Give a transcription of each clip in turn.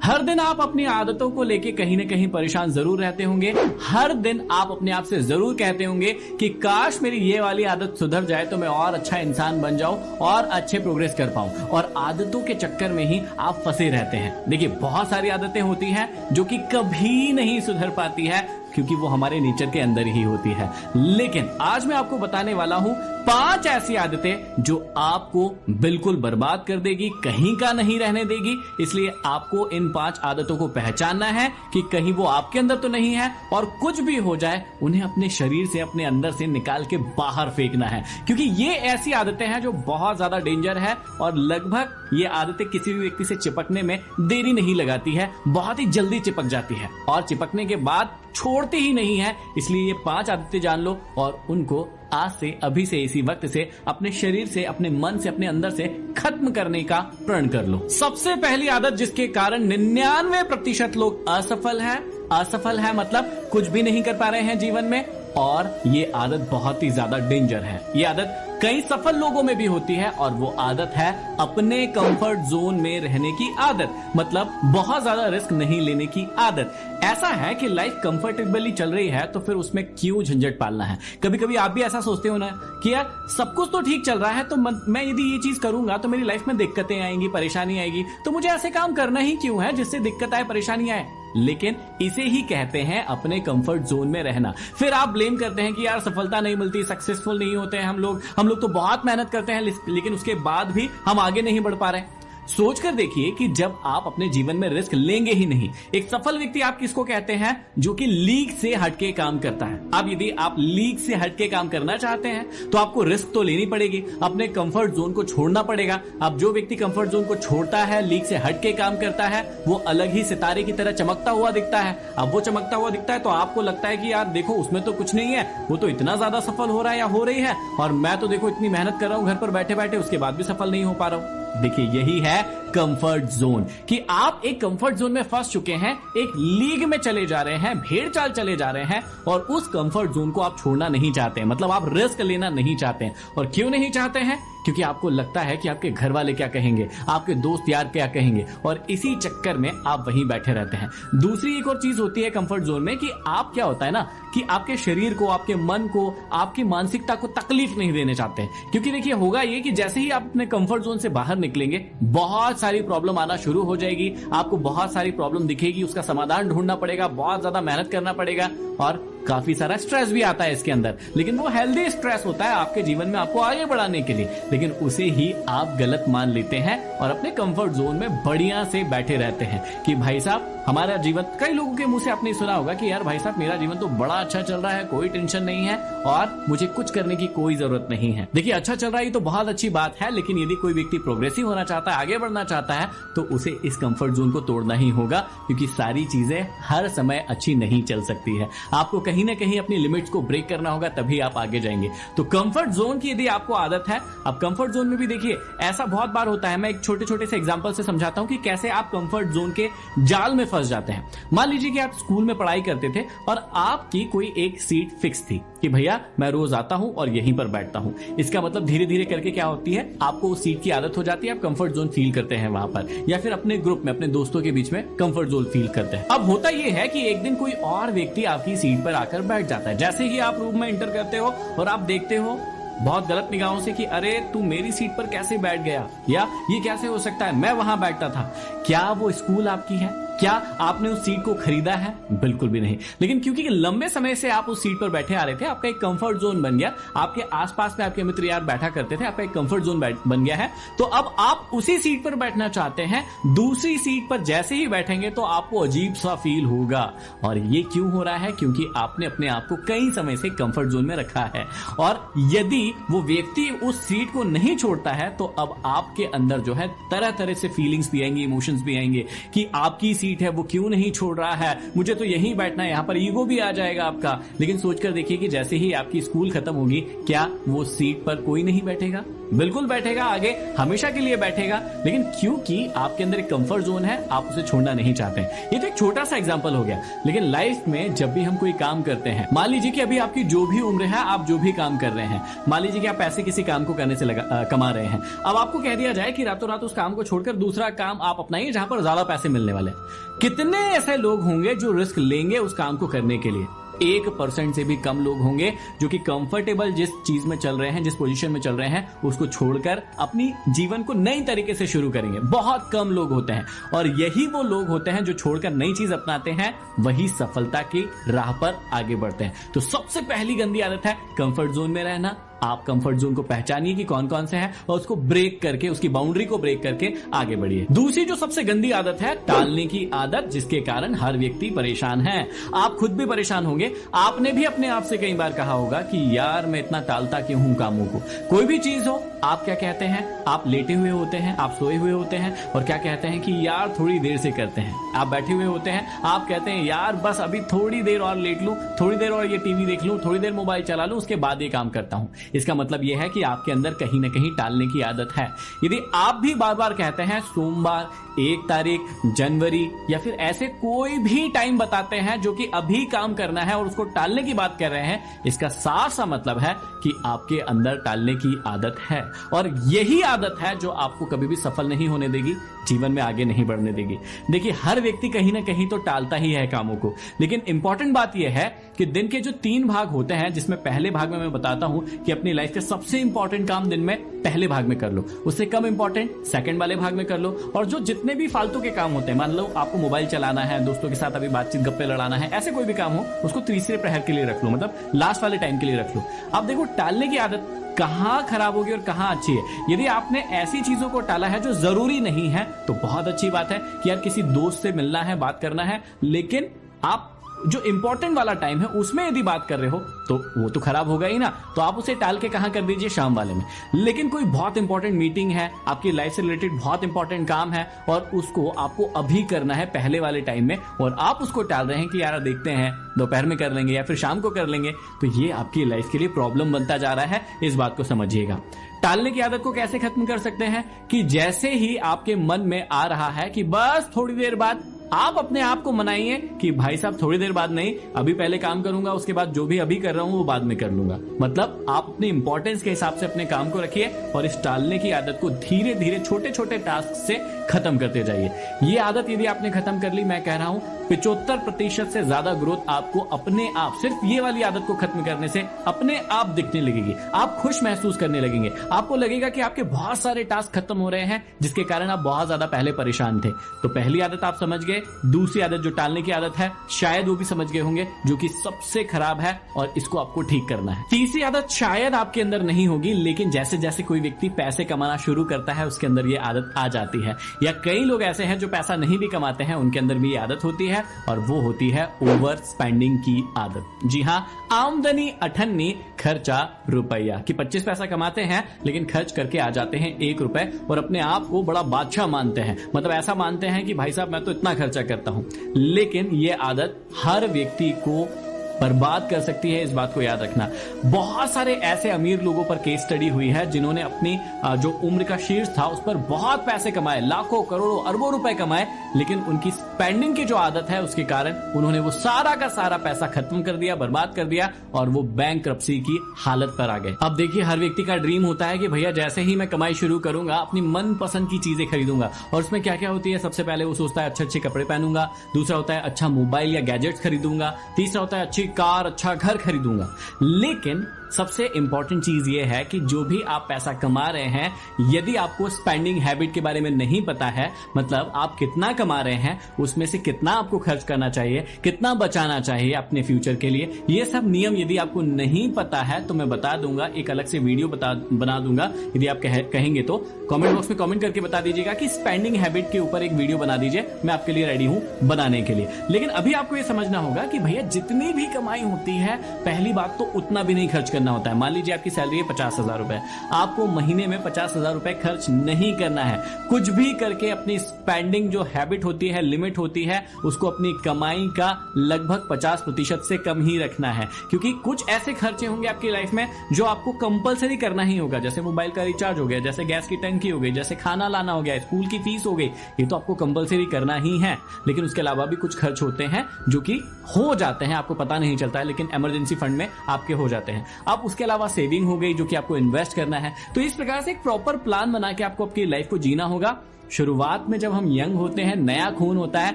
हर दिन आप अपनी आदतों को लेके कहीं ना कहीं परेशान जरूर रहते होंगे। हर दिन आप अपने आप से जरूर कहते होंगे कि काश मेरी ये वाली आदत सुधर जाए तो मैं और अच्छा इंसान बन जाऊं और अच्छे प्रोग्रेस कर पाऊं। और आदतों के चक्कर में ही आप फंसे रहते हैं। देखिए, बहुत सारी आदतें होती हैं जो कि कभी नहीं सुधर पाती है क्योंकि वो हमारे नेचर के अंदर ही होती है। लेकिन आज मैं आपको बताने वाला हूं 5 ऐसी आदतें जो आपको बिल्कुल बर्बाद कर देगी, कहीं का नहीं रहने देगी। इसलिए आपको इन 5 आदतों को पहचानना है कि कहीं वो आपके अंदर तो नहीं है, और कुछ भी हो जाए उन्हें अपने शरीर से, अपने अंदर से निकाल के बाहर फेंकना है। क्योंकि ये ऐसी आदतें हैं जो बहुत ज्यादा डेंजर है और लगभग ये आदतें किसी भी व्यक्ति से चिपकने में देरी नहीं लगाती है, बहुत ही जल्दी चिपक जाती है और चिपकने के बाद छोड़ती ही नहीं है। इसलिए ये 5 आदतें जान लो और उनको आज से, अभी से, इसी वक्त से अपने शरीर से, अपने मन से, अपने अंदर से खत्म करने का प्रण कर लो। सबसे पहली आदत जिसके कारण 99% लोग असफल है मतलब कुछ भी नहीं कर पा रहे हैं जीवन में, और ये आदत बहुत ही ज्यादा डेंजर है। ये आदत कई सफल लोगों में भी होती है और वो आदत है अपने कंफर्ट जोन में रहने की आदत, मतलब बहुत ज्यादा रिस्क नहीं लेने की आदत। ऐसा है कि लाइफ कंफर्टेबली चल रही है तो फिर उसमें क्यों झंझट पालना है। कभी कभी आप भी ऐसा सोचते हो ना कि यार सब कुछ तो ठीक चल रहा है, तो मैं यदि ये चीज करूंगा तो मेरी लाइफ में दिक्कतें आएंगी, परेशानी आएगी, तो मुझे ऐसे काम करना ही क्यों है जिससे दिक्कत आए, परेशानी आए। लेकिन इसे ही कहते हैं अपने कंफर्ट जोन में रहना। फिर आप ब्लेम करते हैं कि यार सफलता नहीं मिलती, सक्सेसफुल नहीं होते हैं हम लोग तो बहुत मेहनत करते हैं लेकिन उसके बाद भी हम आगे नहीं बढ़ पा रहे। सोचकर देखिए कि जब आप अपने जीवन में रिस्क लेंगे ही नहीं। एक सफल व्यक्ति आप किसको कहते हैं? जो कि लीग से हटके काम करता है। अब यदि आप लीग से हटके काम करना चाहते हैं तो आपको रिस्क तो लेनी पड़ेगी, अपने कंफर्ट जोन को छोड़ना पड़ेगा। अब जो व्यक्ति कंफर्ट जोन को छोड़ता है, लीग से हटके काम करता है, वो अलग ही सितारे की तरह चमकता हुआ दिखता है। अब वो चमकता हुआ दिखता है तो आपको लगता है कि यार देखो उसमें तो कुछ नहीं है, वो तो इतना ज्यादा सफल हो रहा है या हो रही है, और मैं तो देखो इतनी मेहनत कर रहा हूं घर पर बैठे बैठे, उसके बाद भी सफल नहीं हो पा रहा हूं। देखिए, यही है कंफर्ट जोन, कि आप एक कंफर्ट जोन में फंस चुके हैं, एक लीग में चले जा रहे हैं, भेड़ चाल चले जा रहे हैं, और उस कंफर्ट जोन को आप छोड़ना नहीं चाहते हैं। मतलब आप रिस्क लेना नहीं चाहते हैं। और क्यों नहीं चाहते हैं? क्योंकि आपको लगता है कि आपके घर वाले क्या कहेंगे, आपके दोस्त यार क्या कहेंगे, और इसी चक्कर में आप वहीं बैठे रहते हैं। दूसरी एक और चीज होती है कंफर्ट जोन में कि आप, क्या होता है ना कि आपके शरीर को, आपके मन को, आपकी मानसिकता को तकलीफ नहीं देने चाहते हैं। क्योंकि देखिए होगा ये कि जैसे ही आप अपने कंफर्ट जोन से बाहर निकलेंगे, बहुत सारी प्रॉब्लम आना शुरू हो जाएगी, आपको बहुत सारी प्रॉब्लम दिखेगी, उसका समाधान ढूंढना पड़ेगा, बहुत ज्यादा मेहनत करना पड़ेगा, और काफी सारा स्ट्रेस भी आता है इसके अंदर। लेकिन वो हेल्दी स्ट्रेस होता है आपके जीवन में आपको आगे बढ़ाने के लिए, लेकिन उसे ही आप गलत मान लेते हैं और अपने कंफर्ट जोन में बढ़िया से बैठे रहते हैं कि भाई साहब हमारा जीवन, कई लोगों के मुंह से आपने सुना होगा कि यार भाई साहब मेरा जीवन तो बड़ा अच्छा चल रहा है, कोई टेंशन नहीं है और मुझे कुछ करने की कोई जरूरत नहीं है। देखिए, अच्छा चल रहा है तो बहुत अच्छी बात है, लेकिन यदि कोई व्यक्ति प्रोग्रेसिव होना चाहता है, आगे बढ़ना चाहता है, तो उसे इस कंफर्ट जोन को तोड़ना ही होगा, क्योंकि सारी चीजें हर समय अच्छी नहीं चल सकती है। आपको कहीं ना कहीं अपनी लिमिट्स को ब्रेक करना होगा, तभी आप आगे जाएंगे। तो कंफर्ट जोन की यदि आपको आदत है, अब कंफर्ट जोन में भी देखिए ऐसा बहुत बार होता है। मैं एक छोटे छोटे से एग्जांपल से समझाता हूं कि कैसे आप कंफर्ट जोन के जाल में फंस जाते हैं। मान लीजिए कि आप स्कूल में पढ़ाई करते थे और आपकी कोई एक सीट फिक्स थी कि भैया मैं रोज आता हूं और यहीं पर बैठता हूं। इसका मतलब धीरे धीरे करके क्या होती है, आपको उस सीट की आदत हो जाती है, आप कंफर्ट जोन फील करते हैं वहां पर, या फिर अपने ग्रुप में, अपने दोस्तों के बीच में कंफर्ट जोन फील करते हैं। अब होता यह है कि एक दिन कोई और व्यक्ति आपकी सीट पर आकर बैठ जाता है। जैसे ही आप रूम में एंटर करते हो और आप देखते हो बहुत गलत निगाहों से कि अरे तू मेरी सीट पर कैसे बैठ गया, या ये कैसे हो सकता है, मैं वहां बैठता था। क्या वो स्कूल आपकी है? क्या आपने उस सीट को खरीदा है? बिल्कुल भी नहीं। लेकिन क्योंकि लंबे समय से आप उस सीट पर बैठे आ रहे थे, आपका एक कंफर्ट जोन बन गया, आपके आसपास में आपके मित्र यार बैठा करते थे, आपका एक कंफर्ट जोन बन गया है, तो अब आप उसी सीट पर बैठना चाहते हैं। दूसरी सीट पर जैसे ही बैठेंगे तो आपको अजीब सा फील होगा। और ये क्यों हो रहा है? क्योंकि आपने अपने आप को कई समय से कंफर्ट जोन में रखा है, और यदि वो व्यक्ति उस सीट को नहीं छोड़ता है तो अब आपके अंदर जो है तरह तरह से फीलिंग्स भी आएंगी, इमोशंस भी आएंगे कि आपकी सीट है वो क्यों नहीं छोड़ रहा है, मुझे तो यहीं बैठना है। यहां पर ईगो भी आ जाएगा आपका। लेकिन सोचकर देखिए कि जैसे ही आपकी स्कूल खत्म होगी, क्या वो सीट पर कोई नहीं बैठेगा? बिल्कुल बैठेगा आगे, हमेशा के लिए बैठेगा, लेकिन क्योंकि आपके अंदर एक कंफर्ट जोन है, आप उसे छोड़ना नहीं चाहते हैं। ये तो एक छोटा सा एग्जांपल हो गया, लेकिन लाइफ में जब भी हम कोई काम करते हैं, मान लीजिए कि अभी आपकी जो भी उम्र है, आप जो भी काम कर रहे हैं, मान लीजिए कि आप पैसे किसी काम को करने से कमा रहे हैं, अब आपको कह दिया जाए कि रातों रात उस काम को छोड़कर दूसरा काम आप अपनाइए जहां पर ज्यादा पैसे मिलने वाले हैं। कितने ऐसे लोग होंगे जो रिस्क लेंगे उस काम को करने के लिए? 1% से भी कम लोग होंगे जो कि कंफर्टेबल जिस चीज में चल रहे हैं, जिस पोजीशन में चल रहे हैं, उसको छोड़कर अपनी जीवन को नई तरीके से शुरू करेंगे। बहुत कम लोग होते हैं, और यही वो लोग होते हैं जो छोड़कर नई चीज अपनाते हैं, वही सफलता की राह पर आगे बढ़ते हैं। तो सबसे पहली गंदी आदत है कंफर्ट जोन में रहना। आप कंफर्ट जोन को पहचानिए कि कौन कौन से हैं और उसको ब्रेक करके, उसकी बाउंड्री को ब्रेक करके आगे बढ़िए। दूसरी जो सबसे गंदी आदत है, टालने की आदत, जिसके कारण हर व्यक्ति परेशान है। आप खुद भी परेशान होंगे। आपने भी अपने आप से कई बार कहा होगा कि यार मैं इतना टालता क्यों हूं कामों को। कोई भी चीज हो, आप क्या कहते हैं? आप लेटे हुए होते हैं, आप सोए हुए होते हैं और क्या कहते हैं कि यार थोड़ी देर से करते हैं। आप बैठे हुए होते हैं, आप कहते हैं यार बस अभी थोड़ी देर और लेट लूं, थोड़ी देर और ये टीवी देख लूं, थोड़ी देर मोबाइल चला लूं, उसके बाद ये काम करता हूं। इसका मतलब यह है कि आपके अंदर कहीं ना कहीं टालने की आदत है। यदि आप भी बार बार कहते हैं सोमवार, 1 तारीख, जनवरी या फिर ऐसे कोई भी टाइम बताते हैं जो कि अभी काम करना है और उसको टालने की बात कर रहे हैं, इसका साफ सा मतलब है कि आपके अंदर टालने की आदत है, और यही आदत है जो आपको कभी भी सफल नहीं होने देगी, जीवन में आगे नहीं बढ़ने देगी। देखिए, हर व्यक्ति कहीं ना कहीं तो टालता ही है कामों को, लेकिन इंपॉर्टेंट बात यह है कि दिन के जो 3 भाग होते हैं, जिसमें पहले भाग में मैं बताता हूं कि अपनी लाइफ के सबसे इंपॉर्टेंट काम दिन में पहले भाग में कर लो, उससे कम इंपॉर्टेंट सेकंड वाले भाग में कर लो, और जो जितने भी फालतू के काम होते हैं, मान लो आपको मोबाइल चलाना है, दोस्तों के साथ अभी बातचीत, गप्पे लड़ाना है, ऐसे कोई भी काम हो, उसको तीसरे प्रहर के लिए रख लो, मतलब लास्ट वाले टाइम के लिए रख लो। अब देखो, टालने की आदत कहां खराब होगी और कहां अच्छी है। यदि आपने ऐसी चीजों को टाला है जो जरूरी नहीं है, तो बहुत अच्छी बात है कि यार किसी दोस्त से मिलना है, बात करना है, लेकिन आप जो इंपॉर्टेंट वाला टाइम है उसमें यदि बात कर रहे हो तो वो तो खराब होगा ही ना, तो आप उसे टाल के कहां कर दीजिए, शाम वाले में। लेकिन कोई बहुत इंपॉर्टेंट मीटिंग है, आपकी लाइफ से रिलेटेड बहुत इंपॉर्टेंट काम है और उसको आपको अभी करना है पहले वाले टाइम में, और आप उसको टाल रहे हैं कि यार देखते हैं दोपहर में कर लेंगे या फिर शाम को कर लेंगे, तो ये आपकी लाइफ के लिए प्रॉब्लम बनता जा रहा है। इस बात को समझिएगा। टालने की आदत को कैसे खत्म कर सकते हैं कि जैसे ही आपके मन में आ रहा है कि बस थोड़ी देर बाद, आप अपने आप को मनाइए कि भाई साहब थोड़ी देर बाद नहीं, अभी पहले काम करूंगा, उसके बाद जो भी अभी कर रहा हूं वो बाद में कर लूंगा। मतलब आप अपनी इंपॉर्टेंस के हिसाब से अपने काम को रखिए और इस टालने की आदत को धीरे धीरे छोटे छोटे टास्क से खत्म करते जाइए। ये आदत यदि आपने खत्म कर ली, मैं कह रहा हूं 75% से ज्यादा ग्रोथ आपको अपने आप, सिर्फ ये वाली आदत को खत्म करने से अपने आप दिखने लगेगी। आप खुश महसूस करने लगेंगे, आपको लगेगा कि आपके बहुत सारे टास्क खत्म हो रहे हैं जिसके कारण आप बहुत ज्यादा पहले परेशान थे। तो पहली आदत आप समझ गए। दूसरी आदत जो टालने की आदत है, शायद वो भी समझ गए होंगे, जो कि सबसे खराब है और इसको आपको ठीक करना है। तीसरी आदत शायद आपके अंदर नहीं होगी, लेकिन जैसे जैसे कोई व्यक्ति पैसे कमाना शुरू करता है उसके अंदर ये आदत आ जाती है, या कई लोग ऐसे हैं जो पैसा नहीं भी कमाते हैं, उनके अंदर भी ये आदत होती है, और वो होती है ओवर स्पेंडिंग की आदत। जी हाँ, आमदनी अठन्नी, खर्चा रुपया, कि 25 पैसा कमाते हैं लेकिन खर्च करके आ जाते हैं 1 रुपए, और अपने आप को बड़ा बादशाह मानते हैं। मतलब ऐसा मानते हैं कि भाई साहब मैं तो इतना खर्चा करता हूं। लेकिन ये आदत हर व्यक्ति को बर्बाद कर सकती है, इस बात को याद रखना। बहुत सारे ऐसे अमीर लोगों पर केस स्टडी हुई है जिन्होंने अपनी जो उम्र का शीर्ष था उस पर बहुत पैसे कमाए, लाखों करोड़ों अरबों रुपए कमाए, लेकिन उनकी स्पेंडिंग की जो आदत है उसके कारण उन्होंने वो सारा का सारा पैसा खत्म कर दिया, बर्बाद कर दिया, और वो बैंकरप्सी की हालत पर आ गए। अब देखिए, हर व्यक्ति का ड्रीम होता है कि भैया जैसे ही मैं कमाई शुरू करूंगा अपनी मनपसंद की चीजें खरीदूंगा, और उसमें क्या क्या होती है, सबसे पहले वो सोचता है अच्छे अच्छे कपड़े पहनूंगा, दूसरा होता है अच्छा मोबाइल या गैजेट्स खरीदूंगा, तीसरा होता है अच्छी कार, अच्छा घर खरीदूंगा। लेकिन सबसे इंपॉर्टेंट चीज ये है कि जो भी आप पैसा कमा रहे हैं, यदि आपको स्पेंडिंग हैबिट के बारे में नहीं पता है, मतलब आप कितना कमा रहे हैं, उसमें से कितना आपको खर्च करना चाहिए, कितना बचाना चाहिए अपने फ्यूचर के लिए, ये सब नियम यदि आपको नहीं पता है तो मैं बता दूंगा, एक अलग से वीडियो बना दूंगा। यदि आप कहेंगे तो कमेंट बॉक्स में कमेंट करके बता दीजिएगा कि स्पेंडिंग हैबिट के ऊपर एक वीडियो बना दीजिए, मैं आपके लिए रेडी हूं बनाने के लिए। लेकिन अभी आपको ये समझना होगा कि भैया जितनी भी कमाई होती है, पहली बात तो उतना भी नहीं खर्च करना करना होता है। मान लीजिए आपकी सैलरी है 50,000 रुपए, आपको महीने में 50,000 रुपए खर्च नहीं करना है। कुछ भी करके अपनी स्पेंडिंग जो हैबिट होती है, लिमिट होती है, उसको अपनी कमाई का लगभग 50% से कम ही रखना है, क्योंकि कुछ ऐसे खर्चे होंगे आपकी लाइफ में जो आपको कंपलसरी करना ही होगा। जैसे मोबाइल का रिचार्ज हो गया, जैसे गैस की टंकी हो गई, जैसे खाना लाना हो गया, स्कूल की फीस हो गई, ये तो आपको कंपलसरी करना ही है। लेकिन उसके अलावा भी कुछ खर्च होते हैं जो कि हो जाते हैं, आपको पता नहीं चलता है, लेकिन इमरजेंसी फंड में आपके हो जाते हैं। अब उसके अलावा सेविंग हो गई जो कि आपको इन्वेस्ट करना है। तो इस प्रकार से एक प्रॉपर प्लान बना के आपको आपकी लाइफ को जीना होगा। शुरुआत में जब हम यंग होते हैं, नया खून होता है,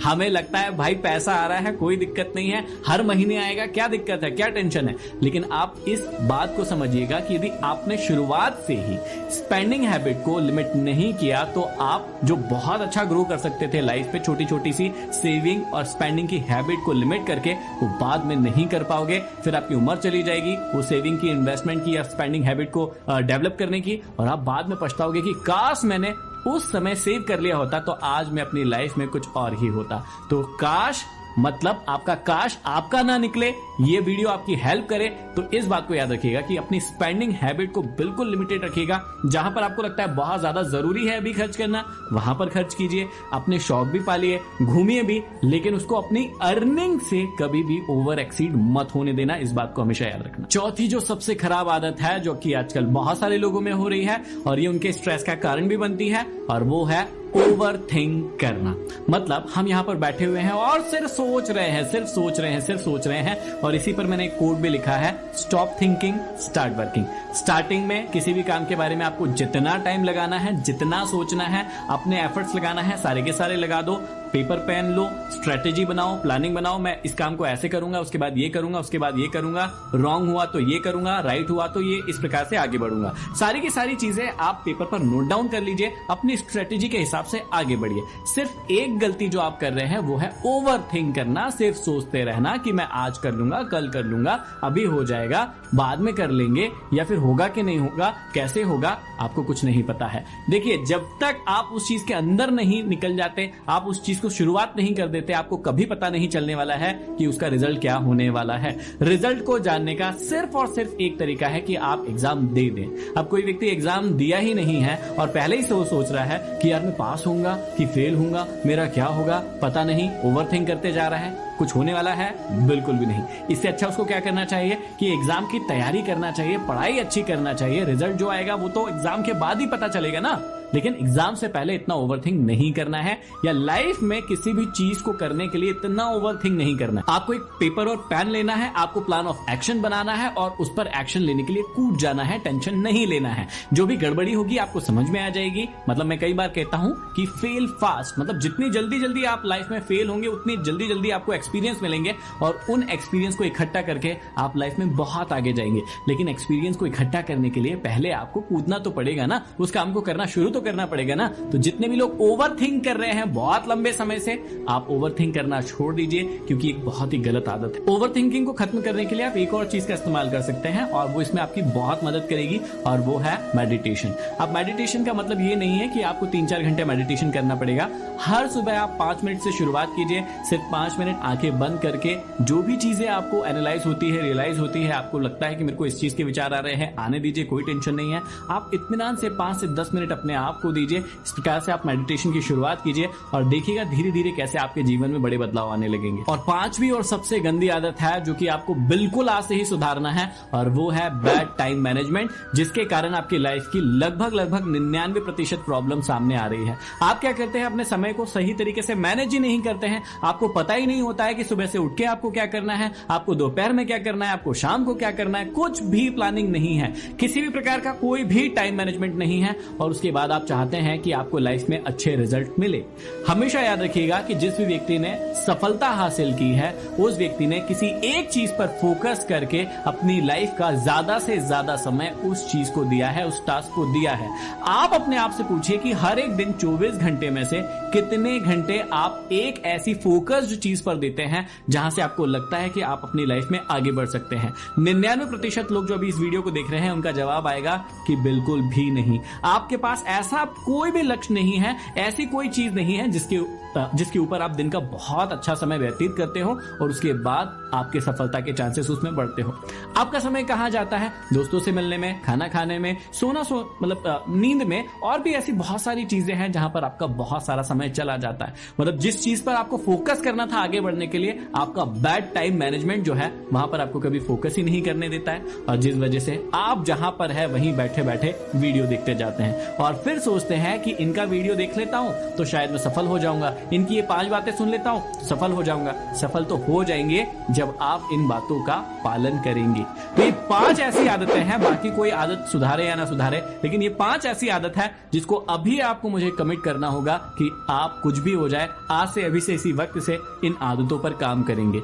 हमें लगता है भाई पैसा आ रहा है, कोई दिक्कत नहीं है, हर महीने आएगा, क्या दिक्कत है, क्या टेंशन है। लेकिन आप इस बात को समझिएगा कि यदि आपने शुरुआत से ही स्पेंडिंग हैबिट को लिमिट नहीं किया तो आप जो बहुत अच्छा ग्रो कर सकते थे लाइफ पे, छोटी छोटी सी सेविंग और स्पेंडिंग की हैबिट को लिमिट करके, वो बाद में नहीं कर पाओगे। फिर आपकी उम्र चली जाएगी वो सेविंग की, इन्वेस्टमेंट की या स्पेंडिंग हैबिट को डेवलप करने की, और आप बाद में पछताओगे कि काश मैंने उस समय सेव कर लिया होता तो आज मैं अपनी लाइफ में कुछ और ही होता। तो काश मतलब आपका काश आपका ना निकले, ये वीडियो आपकी हेल्प करे। तो इस बात को याद रखिएगा कि अपनी स्पेंडिंग हैबिट को बिल्कुल लिमिटेड रखिएगा। जहां पर आपको लगता है बहुत ज्यादा जरूरी है अभी खर्च करना, वहां पर खर्च कीजिए। अपने शौक भी पालिए, घूमिए भी, लेकिन उसको अपनी अर्निंग से कभी भी ओवर एक्सीड मत होने देना। इस बात को हमेशा याद रखना। चौथी जो सबसे खराब आदत है जो कि आजकल बहुत सारे लोगों में हो रही है और ये उनके स्ट्रेस का कारण भी बनती है, और वो है ओवर थिंक करना। मतलब हम यहाँ पर बैठे हुए हैं और सिर्फ सोच रहे हैं, सिर्फ सोच रहे हैं, सिर्फ सोच रहे हैं। और इसी पर मैंने एक कोट भी लिखा है, stop thinking start working. Starting में किसी भी काम के बारे में आपको जितना टाइम लगाना है, जितना सोचना है, अपने एफर्ट्स लगाना है, सारे के सारे लगा दो। पेपर पेन लो, स्ट्रेटेजी बनाओ, प्लानिंग बनाओ। मैं इस काम को ऐसे करूंगा, उसके बाद ये करूंगा, उसके बाद ये करूंगा, रॉन्ग हुआ तो ये करूंगा, राइट हुआ तो ये, इस प्रकार से आगे बढ़ूंगा। सारी की सारी चीजें आप पेपर पर नोट डाउन कर लीजिए, अपनी स्ट्रेटेजी के हिसाब से आगे बढ़िए। सिर्फ एक गलती जो आप कर रहे हैं वो है ओवर थिंक करना, सिर्फ सोचते रहना कि मैं आज कर लूंगा, कल कर लूंगा, अभी हो जाएगा, बाद में कर लेंगे, या फिर होगा कि नहीं होगा, कैसे होगा, आपको कुछ नहीं पता है। देखिए, जब तक आप उस चीज के अंदर नहीं निकल जाते, आप उस चीज को शुरुआत नहीं कर देते, आपको कभी पता नहीं चलने वाला है कि उसका रिजल्ट क्या होने वाला है। रिजल्ट को जानने का सिर्फ और सिर्फ एक तरीका है कि आप एग्जाम दे दें। अब कोई व्यक्ति एग्जाम दिया ही नहीं है और पहले ही से वो सोच रहा है कि यार मैं पास होऊंगा कि फेल होऊंगा, मेरा क्या होगा पता नहीं, ओवरथिंक करते जा रहा है। कुछ होने वाला है? बिल्कुल भी नहीं। इससे अच्छा उसको क्या करना चाहिए कि एग्जाम की तैयारी करना चाहिए, पढ़ाई अच्छी करना चाहिए। रिजल्ट जो आएगा वो तो एग्जाम के बाद ही पता चलेगा ना, लेकिन एग्जाम से पहले इतना ओवरथिंक नहीं करना है, या लाइफ में किसी भी चीज को करने के लिए इतना ओवरथिंक नहीं करना है। आपको एक पेपर और पेन लेना है, आपको प्लान ऑफ एक्शन बनाना है और उस पर एक्शन लेने के लिए कूद जाना है, टेंशन नहीं लेना है। जो भी गड़बड़ी होगी आपको समझ में आ जाएगी। मतलब मैं कई बार कहता हूं कि फेल फास्ट, मतलब जितनी जल्दी जल्दी आप लाइफ में फेल होंगे उतनी जल्दी जल्दी आपको एक्सपीरियंस मिलेंगे, और उन एक्सपीरियंस को इकट्ठा करके आप लाइफ में बहुत आगे जाएंगे। लेकिन एक्सपीरियंस को इकट्ठा करने के लिए पहले आपको कूदना तो पड़ेगा ना, उस काम को करना शुरू तो करना पड़ेगा ना। तो जितने भी लोग ओवरथिंक कर रहे हैं बहुत लंबे समय से, आप ओवरथिंक करना छोड़ दीजिए, क्योंकि एक बहुत ही गलत आदत है। ओवरथिंकिंग को खत्म करने के लिए आप एक और चीज का इस्तेमाल कर सकते हैं और वो इसमें आपकी बहुत मदद करेगी, और वो है मेडिटेशन। अब मेडिटेशन का मतलब ये नहीं है कि आपको 3-4 घंटे मेडिटेशन करना पड़ेगा। हर सुबह आप 5 मिनट से शुरुआत कीजिए। सिर्फ 5 मिनट आंखें बंद करके जो भी चीजें आपको एनालाइज होती है, रियलाइज होती है, आपको लगता है कि मेरे को इस चीज के विचार आ रहे हैं, आने दीजिए, कोई टेंशन नहीं है। आप इत्मीनान से 5 से 10 मिनट अपने आप को दीजिए। इस प्रकार से आप मेडिटेशन की शुरुआत कीजिए और देखिएगा धीरे धीरे कैसे आपके जीवन में बड़े बदलाव आने लगेंगे। और 5वीं और सबसे गंदी आदत है जो कि आपको बिल्कुल आज से ही सुधारना है, और वो है बैड टाइम मैनेजमेंट, जिसके कारण आपकी लाइफ की लगभग 99% प्रॉब्लम सामने आ रही है। आप क्या करते हैं, अपने समय को सही तरीके से मैनेज ही नहीं करते हैं। आपको पता ही नहीं होता है कि सुबह से उठ के आपको क्या करना है, आपको दोपहर में क्या करना है, आपको शाम को क्या करना है। कुछ भी प्लानिंग नहीं है, किसी भी प्रकार का कोई भी टाइम मैनेजमेंट नहीं है, और उसके बाद आप चाहते हैं कि आपको लाइफ में अच्छे रिजल्ट मिले। हमेशा याद रखिएगा कि जिस भी व्यक्ति ने सफलता हासिल की है उस व्यक्ति ने किसी एक चीज पर फोकस करके अपनी लाइफ का ज्यादा से ज्यादा समय उस चीज को दिया है, उस टास्क को दिया है। आप अपने आप से पूछिए कि हर एक दिन 24 घंटे में से कितने घंटे आप एक ऐसी फोकस्ड चीज पर देते हैं जहां से आपको लगता है कि आप अपनी लाइफ में आगे बढ़ सकते हैं। 99% लोग जो अभी इस वीडियो को देख रहे हैं उनका जवाब आएगा कि बिल्कुल भी नहीं। आपके पास ऐसा कोई भी लक्ष्य नहीं है, ऐसी कोई चीज नहीं है जिसके ऊपर आप दिन का बहुत अच्छा समय व्यतीत करते हो और उसके बाद आपके सफलता के चांसेस उसमें बढ़ते हो। आपका समय कहाँ जाता है? दोस्तों से मिलने में, खाना खाने में, मतलब नींद में, और भी ऐसी बहुत सारी चीजें हैं जहां पर आपका बहुत सारा समय चला जाता है। मतलब जिस चीज पर आपको फोकस करना था आगे बढ़ने के लिए, आपका बैड टाइम मैनेजमेंट जो है वहां पर आपको कभी फोकस ही नहीं करने देता है, और जिस वजह से आप जहां पर है वहीं बैठे बैठे वीडियो देखते जाते हैं और फिर सोचते हैं कि इनका वीडियो देख लेता हूं तो शायद मैं सफल हो जाऊंगा, इनकी ये 5 बातें सुन लेता हूं तो सफल हो जाऊंगा। सफल तो हो जाएंगे जब आप इन बातों का पालन करेंगे। तो ये 5 ऐसी आदतें हैं, बाकी कोई आदत सुधारे या ना सुधारे, लेकिन ये 5 ऐसी आदत है जिसको अभी आपको मुझे कमिट करना होगा कि आप कुछ भी हो जाए, आज से, अभी से, इसी वक्त से इन आदतों पर काम करेंगे।